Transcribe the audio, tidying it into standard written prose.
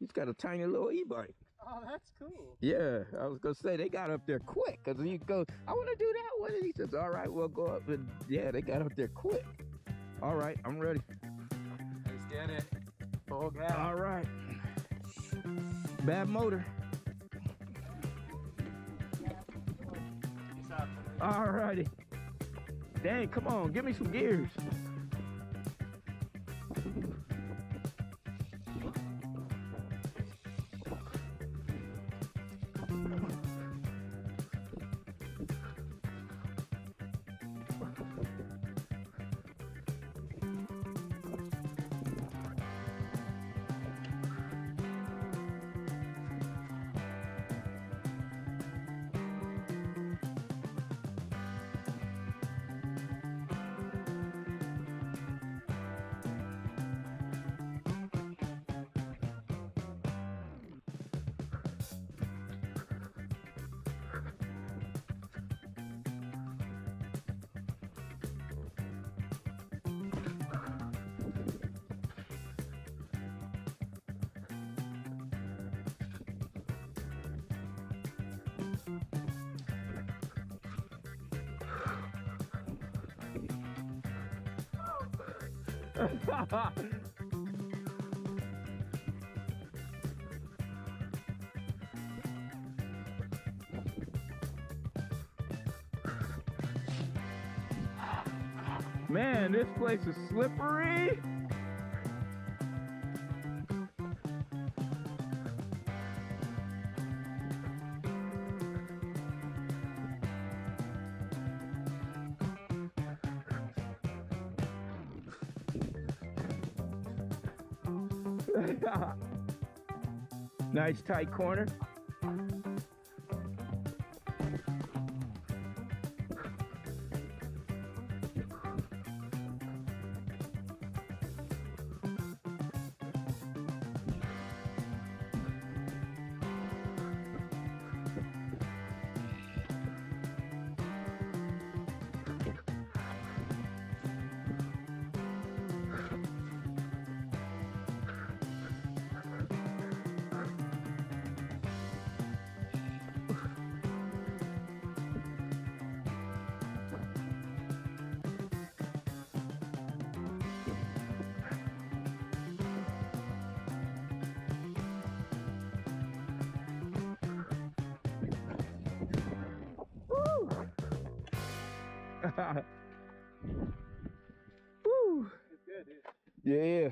He's got a tiny little e-bike. Oh, that's cool. Yeah, I was gonna say they got up there quick because he goes, I want to do that one. And he says, all right, we'll go up. And yeah, they got up there quick. All right, I'm ready. Let's get it. Full gas. All right. Bad motor. All righty. Dang, come on, give me some gears. Man, this place is slippery. Nice tight corner. Woo! It's good, dude. Yeah.